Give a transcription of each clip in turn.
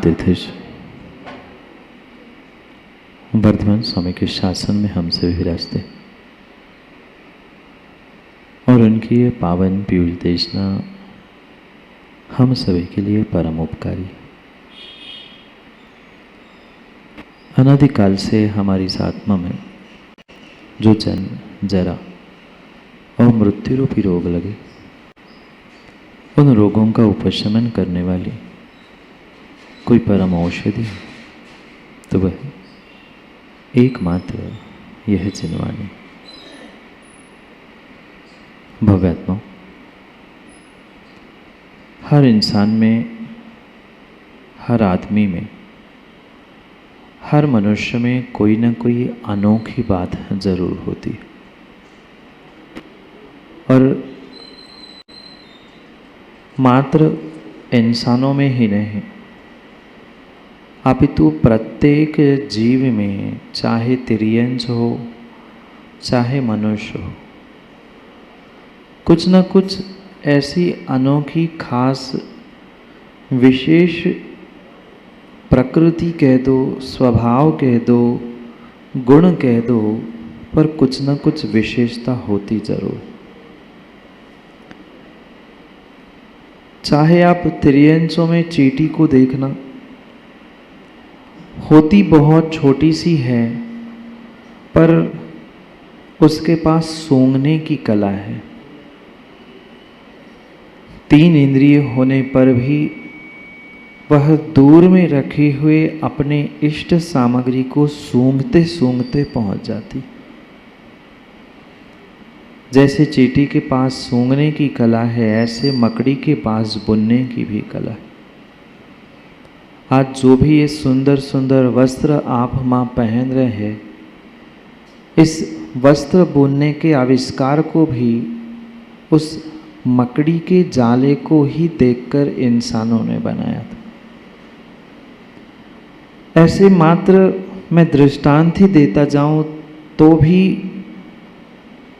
तीर्थेश वर्धमान स्वामी के शासन में हम सभी विराजते और उनकी ये पावन पीयूष देशना हम सभी के लिए परम उपकारी। अनादिकाल से हमारी इस आत्मा में जो जन्म, जरा और मृत्यु रूपी रोग लगे, उन रोगों का उपशमन करने वाली कोई परम औषधि तो वह एकमात्र यह जिनवाणी। भव्यात्मा हर इंसान में, हर आदमी में, हर मनुष्य में कोई ना कोई अनोखी बात जरूर होती है और मात्र इंसानों में ही नहीं अपितु प्रत्येक जीव में, चाहे तिर्यंच हो चाहे मनुष्य हो, कुछ न कुछ ऐसी अनोखी खास विशेष प्रकृति कह दो, स्वभाव कह दो, गुण कह दो, पर कुछ न कुछ विशेषता होती जरूर। चाहे आप तिर्यंचों में चींटी को देखना, होती बहुत छोटी सी है पर उसके पास सूंघने की कला है। 3 इंद्रिय होने पर भी वह दूर में रखे हुए अपने इष्ट सामग्री को सूंघते सूंघते पहुंच जाती। जैसे चींटी के पास सूंघने की कला है, ऐसे मकड़ी के पास बुनने की भी कला है। आज जो भी ये सुंदर सुंदर वस्त्र आप माँ पहन रहे हैं, इस वस्त्र बुनने के आविष्कार को भी उस मकड़ी के जाले को ही देखकर इंसानों ने बनाया था। ऐसे मात्र मैं दृष्टांत ही देता जाऊं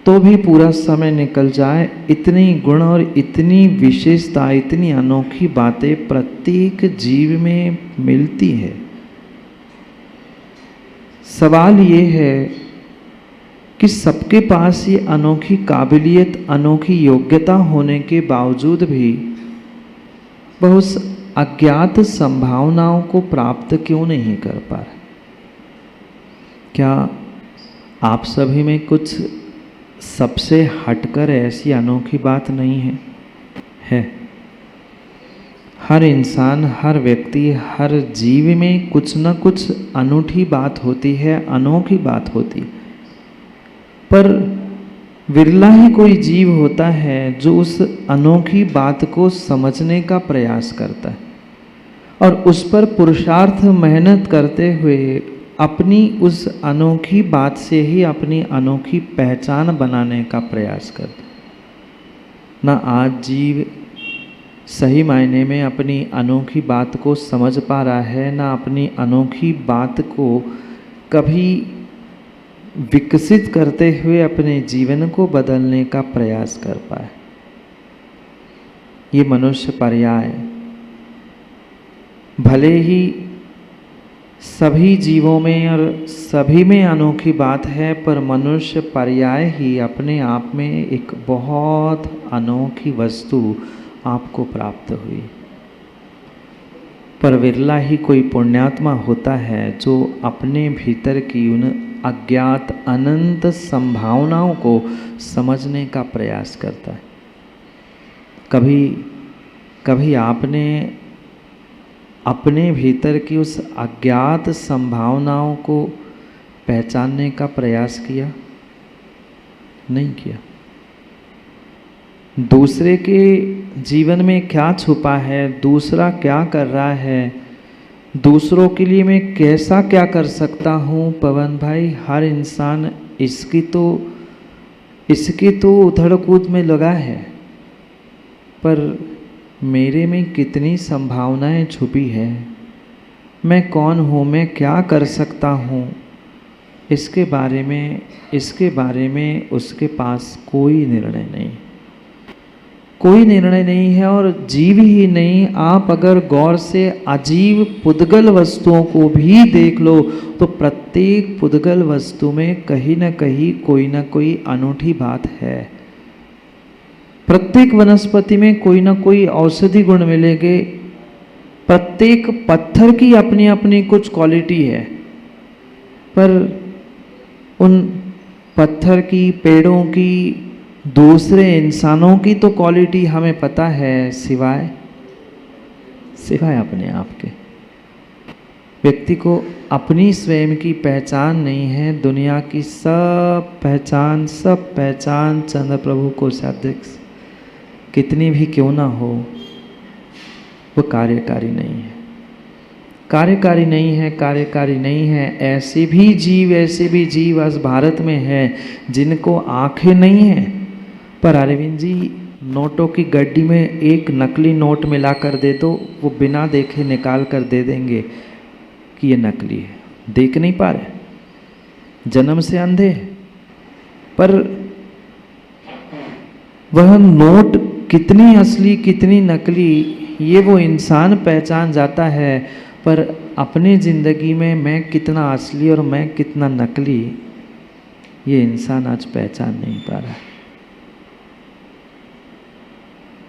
तो भी पूरा समय निकल जाए। इतनी गुण और इतनी विशेषता, इतनी अनोखी बातें प्रत्येक जीव में मिलती है। सवाल ये है कि सबके पास ये अनोखी काबिलियत, अनोखी योग्यता होने के बावजूद भी वह उस अज्ञात संभावनाओं को प्राप्त क्यों नहीं कर पा रहे? क्या आप सभी में कुछ सबसे हटकर ऐसी अनोखी बात नहीं है? है। हर इंसान, हर व्यक्ति, हर जीव में कुछ न कुछ अनूठी बात होती है, अनोखी बात होती है। पर विरला ही कोई जीव होता है जो उस अनोखी बात को समझने का प्रयास करता है और उस पर पुरुषार्थ मेहनत करते हुए अपनी उस अनोखी बात से ही अपनी अनोखी पहचान बनाने का प्रयास करता है। ना आज जीव सही मायने में अपनी अनोखी बात को समझ पा रहा है, ना अपनी अनोखी बात को कभी विकसित करते हुए अपने जीवन को बदलने का प्रयास कर पाए। ये मनुष्य पर्याय भले ही सभी जीवों में और सभी में अनोखी बात है, पर मनुष्य पर्याय ही अपने आप में एक बहुत अनोखी वस्तु आपको प्राप्त हुई। पर विरला ही कोई पुण्यात्मा होता है जो अपने भीतर की उन अज्ञात अनंत संभावनाओं को समझने का प्रयास करता है। कभी आपने अपने भीतर की उस अज्ञात संभावनाओं को पहचानने का प्रयास किया? नहीं किया। दूसरे के जीवन में क्या छुपा है, दूसरा क्या कर रहा है, दूसरों के लिए मैं कैसा क्या कर सकता हूँ? पवन भाई, हर इंसान इसकी तो उधड़ कूद में लगा है, पर मेरे में कितनी संभावनाएं छुपी है, मैं कौन हूँ, मैं क्या कर सकता हूँ, इसके बारे में उसके पास कोई निर्णय नहीं। कोई निर्णय नहीं है और जीव ही नहीं, आप अगर गौर से अजीव पुद्गल वस्तुओं को भी देख लो तो प्रत्येक पुद्गल वस्तु में कहीं न कहीं कोई ना कोई अनूठी बात है। प्रत्येक वनस्पति में कोई ना कोई औषधि गुण मिलेंगे। प्रत्येक पत्थर की अपनी अपनी कुछ क्वालिटी है, पर उन पत्थर की, पेड़ों की, दूसरे इंसानों की तो क्वालिटी हमें पता है, सिवाय अपने आप के। व्यक्ति को अपनी स्वयं की पहचान नहीं है। दुनिया की सब पहचान चंद्र प्रभु को साध्यक्ष कितनी भी क्यों ना हो, वो कार्यकारी नहीं है, कार्यकारी नहीं है। ऐसे भी जीव आज भारत में है जिनको आंखें नहीं हैं, पर अरविंद जी नोटों की गड्डी में एक नकली नोट मिला कर दे दो, वो बिना देखे निकाल कर दे देंगे कि ये नकली है। देख नहीं पा रहे, जन्म से अंधे हैं, पर वह नोट कितनी असली कितनी नकली ये वो इंसान पहचान जाता है, पर अपनी ज़िंदगी में मैं कितना असली और मैं कितना नकली ये इंसान आज पहचान नहीं पा रहा है।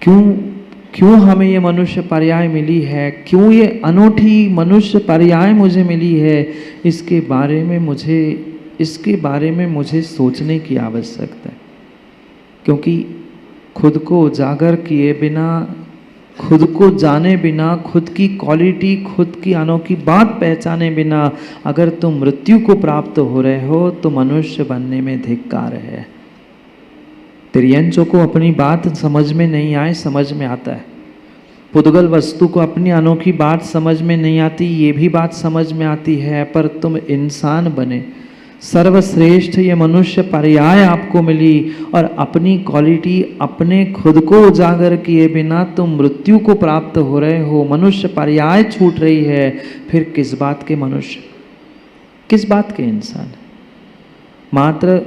क्यों हमें ये मनुष्य पर्याय मिली है, क्यों ये अनूठी मनुष्य पर्याय मुझे मिली है, इसके बारे में मुझे सोचने की आवश्यकता है। क्योंकि खुद को उजागर किए बिना, खुद को जाने बिना, खुद की क्वालिटी, खुद की अनोखी बात पहचाने बिना अगर तुम मृत्यु को प्राप्त हो रहे हो तो मनुष्य बनने में धिक्कार है। तिर्यंचों को अपनी बात समझ में नहीं आए, समझ में आता है। पुद्गल वस्तु को अपनी अनोखी बात समझ में नहीं आती, ये भी बात समझ में आती है, पर तुम इंसान बने, सर्वश्रेष्ठ ये मनुष्य पर्याय आपको मिली और अपनी क्वालिटी, अपने खुद को उजागर किए बिना तुम मृत्यु को प्राप्त हो रहे हो, मनुष्य पर्याय छूट रही है, फिर किस बात के मनुष्य, किस बात के इंसान? मात्र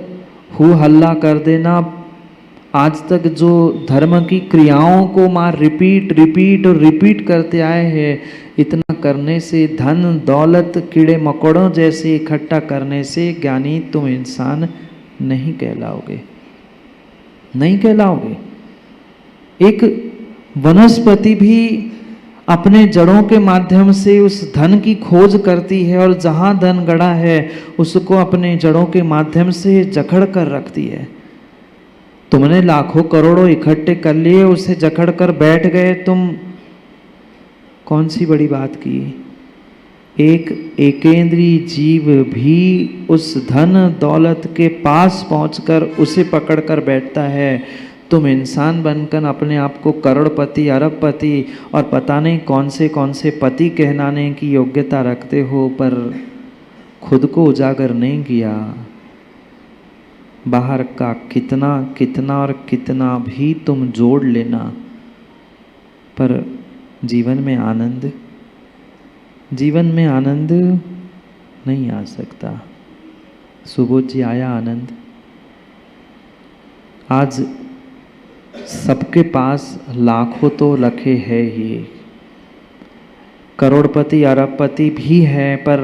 हु हल्ला कर देना, आज तक जो धर्म की क्रियाओं को मार रिपीट करते आए हैं, इतना करने से, धन दौलत कीड़े मकोड़ों जैसे इकट्ठा करने से ज्ञानी तुम इंसान नहीं कहलाओगे, नहीं कहलाओगे। एक वनस्पति भी अपने जड़ों के माध्यम से उस धन की खोज करती है और जहाँ धन गड़ा है उसको अपने जड़ों के माध्यम से जकड़ कर रखती है। तुमने लाखों करोड़ों इकट्ठे कर लिए, उसे जकड़ कर बैठ गए, तुम कौन सी बड़ी बात की? एक एकेंद्रीय जीव भी उस धन दौलत के पास पहुंचकर उसे पकड़कर बैठता है। तुम इंसान बनकर अपने आप को करोड़पति, अरबपति और पता नहीं कौन से पति कहलाने की योग्यता रखते हो, पर खुद को उजागर नहीं किया। बाहर का कितना भी तुम जोड़ लेना, पर जीवन में आनंद नहीं आ सकता। सुबोध जी, आया आनंद? आज सबके पास लाखों तो लखे है ही, करोड़पति अरबपति भी है, पर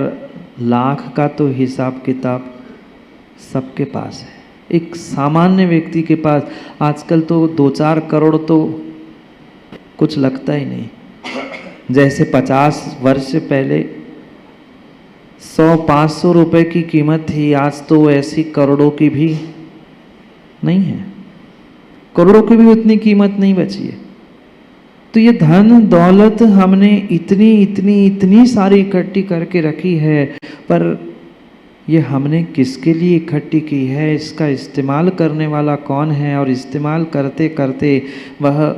लाख का तो हिसाब किताब सबके पास है। एक सामान्य व्यक्ति के पास आजकल तो 2-4 करोड़ तो कुछ लगता ही नहीं। जैसे 50 वर्ष पहले 100-500 रुपए की कीमत थी, आज तो ऐसी करोड़ों की भी नहीं है, करोड़ों की भी उतनी कीमत नहीं बची है। तो ये धन दौलत हमने इतनी सारी इकट्ठी करके रखी है, पर ये हमने किसके लिए इकट्ठी की है, इसका इस्तेमाल करने वाला कौन है, और इस्तेमाल करते करते वह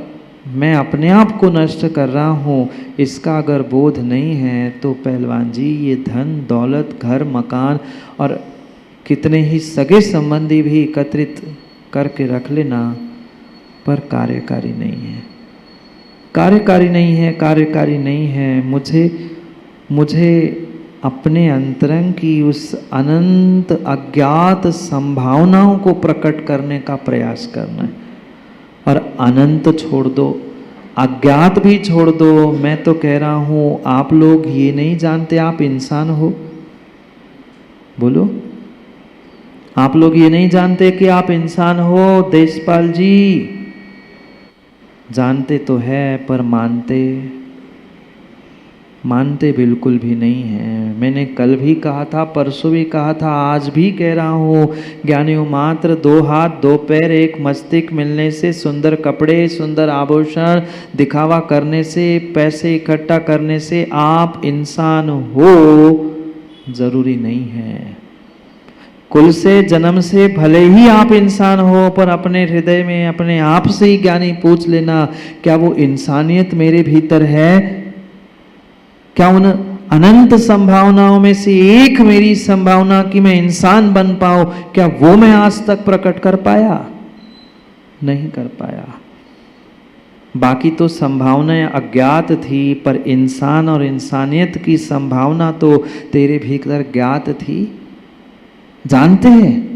मैं अपने आप को नष्ट कर रहा हूँ, इसका अगर बोध नहीं है तो पहलवान जी ये धन दौलत, घर मकान और कितने ही सगे संबंधी भी एकत्रित करके रख लेना, पर कार्यकारी नहीं है। मुझे अपने अंतरंग की उस अनंत अज्ञात संभावनाओं को प्रकट करने का प्रयास करना है। और अनंत छोड़ दो, अज्ञात भी छोड़ दो। मैं तो कह रहा हूं आप लोग ये नहीं जानते आप इंसान हो। बोलो, आप लोग ये नहीं जानते कि आप इंसान हो देशपाल जी? जानते तो है पर मानते बिल्कुल भी नहीं है। मैंने कल भी कहा था, परसों भी कहा था, आज भी कह रहा हूँ, ज्ञानियों मात्र 2 हाथ 2 पैर 1 मस्तिष्क मिलने से, सुंदर कपड़े सुंदर आभूषण दिखावा करने से, पैसे इकट्ठा करने से आप इंसान हो जरूरी नहीं है। कुल से जन्म से भले ही आप इंसान हो, पर अपने हृदय में अपने आप से ही ज्ञानी पूछ लेना, क्या वो इंसानियत मेरे भीतर है? क्या उन अनंत संभावनाओं में से एक मेरी संभावना कि मैं इंसान बन पाऊं, क्या वो मैं आज तक प्रकट कर पाया? नहीं कर पाया। बाकी तो संभावनाएं अज्ञात थी, पर इंसान और इंसानियत की संभावना तो तेरे भीतर ज्ञात थी। जानते हैं,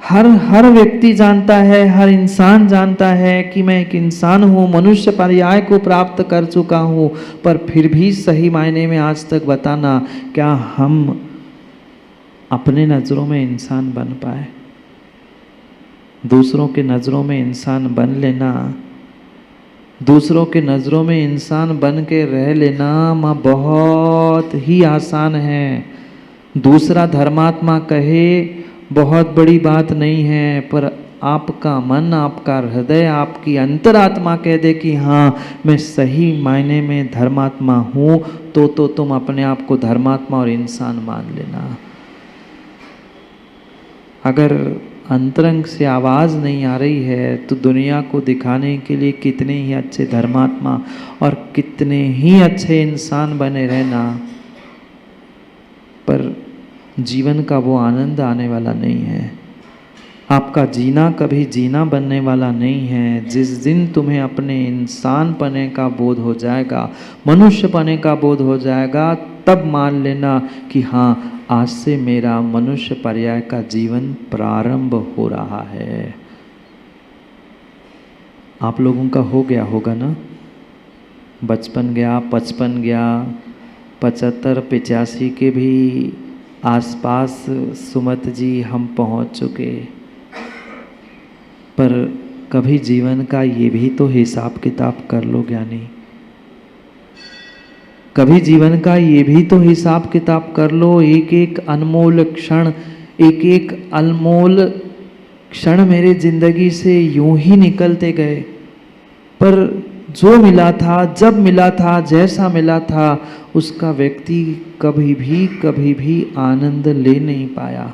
हर व्यक्ति जानता है, हर इंसान जानता है कि मैं एक इंसान हूँ, मनुष्य पर्याय को प्राप्त कर चुका हूँ, पर फिर भी सही मायने में आज तक बताना, क्या हम अपने नज़रों में इंसान बन पाए? दूसरों के नज़रों में इंसान बन लेना, दूसरों के नज़रों में इंसान बन के रह लेना माँ बहुत ही आसान है। दूसरा धर्मात्मा कहे बहुत बड़ी बात नहीं है, पर आपका मन, आपका हृदय, आपकी अंतरात्मा कह दे कि हाँ मैं सही मायने में धर्मात्मा हूँ, तो तुम अपने आप को धर्मात्मा और इंसान मान लेना। अगर अंतरंग से आवाज़ नहीं आ रही है तो दुनिया को दिखाने के लिए कितने ही अच्छे धर्मात्मा और कितने ही अच्छे इंसान बने रहना, पर जीवन का वो आनंद आने वाला नहीं है। आपका जीना कभी जीना बनने वाला नहीं है। जिस दिन तुम्हें अपने इंसान पने का बोध हो जाएगा, मनुष्य पने का बोध हो जाएगा, तब मान लेना कि हाँ आज से मेरा मनुष्य पर्याय का जीवन प्रारंभ हो रहा है। आप लोगों का हो गया होगा ना? बचपन गया, 55 गया, 75 85 के भी आसपास सुमत जी हम पहुंच चुके, पर कभी जीवन का ये भी तो हिसाब किताब कर लो ज्ञानी। कभी जीवन का ये भी तो हिसाब किताब कर लो। एक एक अनमोल क्षण, एक एक अनमोल क्षण मेरे जिंदगी से यूं ही निकलते गए, पर जो मिला था, जब मिला था, जैसा मिला था, उसका व्यक्ति कभी भी आनंद ले नहीं पाया।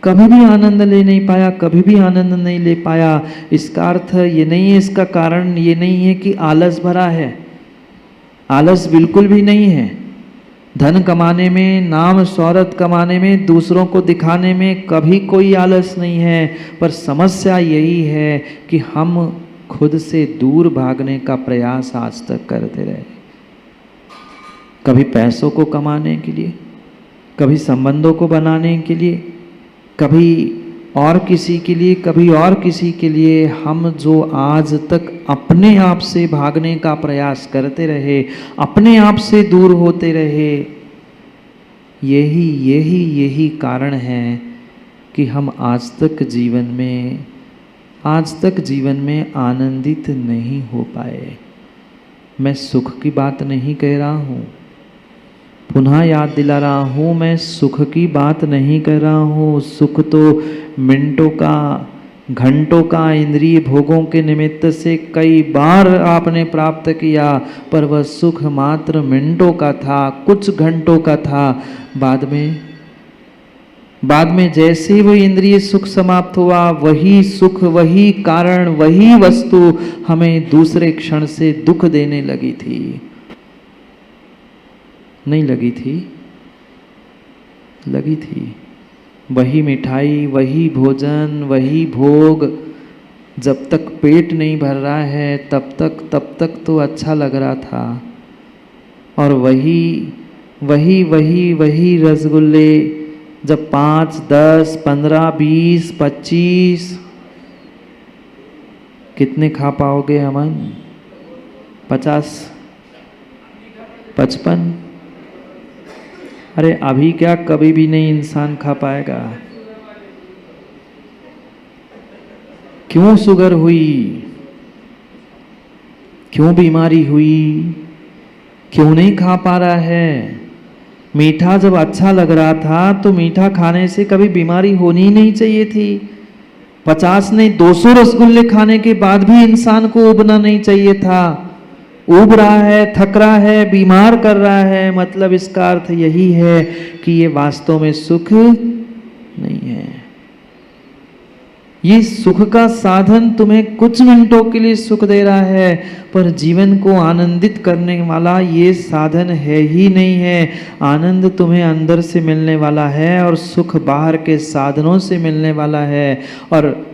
कभी भी आनंद ले नहीं पाया, कभी भी आनंद नहीं ले पाया। इसका अर्थ ये नहीं है, इसका कारण ये नहीं है कि आलस भरा है। आलस बिल्कुल भी नहीं है। धन कमाने में, नाम शौहरत कमाने में, दूसरों को दिखाने में कभी कोई आलस नहीं है, पर समस्या यही है कि हम खुद से दूर भागने का प्रयास आज तक करते रहे। कभी पैसों को कमाने के लिए, कभी संबंधों को बनाने के लिए, कभी और किसी के लिए, कभी और किसी के लिए, हम जो आज तक अपने आप से भागने का प्रयास करते रहे, अपने आप से दूर होते रहे, यही कारण है कि हम आज तक जीवन में आनंदित नहीं हो पाए। मैं सुख की बात नहीं कह रहा हूँ, पुनः याद दिला रहा हूँ, मैं सुख की बात नहीं कर रहा हूँ। सुख तो मिनटों का, घंटों का इंद्रिय भोगों के निमित्त से कई बार आपने प्राप्त किया, पर वह सुख मात्र मिनटों का था, कुछ घंटों का था। बाद में जैसे ही वह इंद्रिय सुख समाप्त हुआ, वही सुख, वही कारण, वही वस्तु हमें दूसरे क्षण से दुख देने लगी थी। नहीं लगी थी? लगी थी। वही मिठाई, वही भोजन, वही भोग, जब तक पेट नहीं भर रहा है तब तक तो अच्छा लग रहा था। और वही रसगुल्ले जब 5, 10, 15, 20, 25 कितने खा पाओगे अमन? 50, 55? अरे अभी क्या, कभी भी नहीं इंसान खा पाएगा। क्यों शुगर हुई? क्यों बीमारी हुई? क्यों नहीं खा पा रहा है? मीठा जब अच्छा लग रहा था तो मीठा खाने से कभी बीमारी होनी ही नहीं चाहिए थी। 50 नहीं 200 रसगुल्ले खाने के बाद भी इंसान को उबना नहीं चाहिए था। उब रहा है, थक रहा है, बीमार कर रहा है, मतलब इसका अर्थ यही है कि ये वास्तव में सुख नहीं है। ये सुख का साधन तुम्हें कुछ मिनटों के लिए सुख दे रहा है, पर जीवन को आनंदित करने वाला ये साधन है ही नहीं है। आनंद तुम्हें अंदर से मिलने वाला है और सुख बाहर के साधनों से मिलने वाला है। और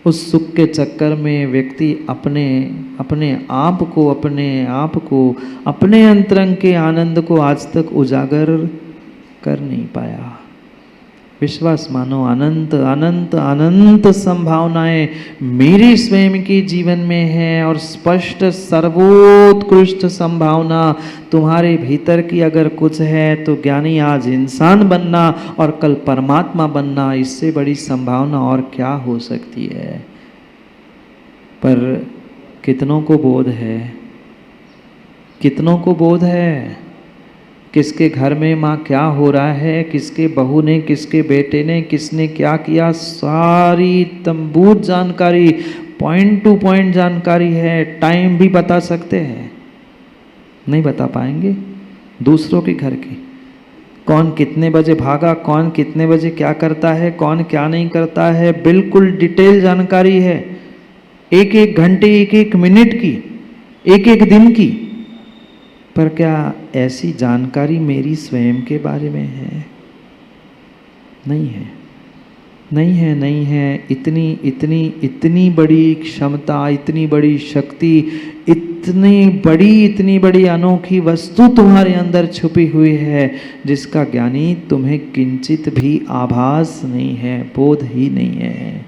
उस सुख के चक्कर में व्यक्ति अपने आप को अपने अंतरंग के आनंद को आज तक उजागर कर नहीं पाया। विश्वास मानो, अनंत अनंत अनंत संभावनाएं मेरे स्वयं के जीवन में है और स्पष्ट सर्वोत्कृष्ट संभावना तुम्हारे भीतर की अगर कुछ है तो ज्ञानी आज इंसान बनना और कल परमात्मा बनना, इससे बड़ी संभावना और क्या हो सकती है। पर कितनों को बोध है? कितनों को बोध है? किसके घर में माँ क्या हो रहा है, किसके बहू ने, किसके बेटे ने, किसने क्या किया, सारी तंबूत जानकारी, पॉइंट टू पॉइंट जानकारी है। टाइम भी बता सकते हैं, नहीं बता पाएंगे। दूसरों के घर की, कौन कितने बजे भागा, कौन कितने बजे क्या करता है, कौन क्या नहीं करता है, बिल्कुल डिटेल जानकारी है। एक एक घंटे, एक एक मिनट की, एक एक दिन की। पर क्या ऐसी जानकारी मेरी स्वयं के बारे में है? नहीं है, नहीं है, नहीं है। इतनी बड़ी क्षमता, इतनी बड़ी शक्ति, इतनी बड़ी अनोखी वस्तु तुम्हारे अंदर छुपी हुई है, जिसका ज्ञानी तुम्हें किंचित भी आभास नहीं है, बोध ही नहीं है।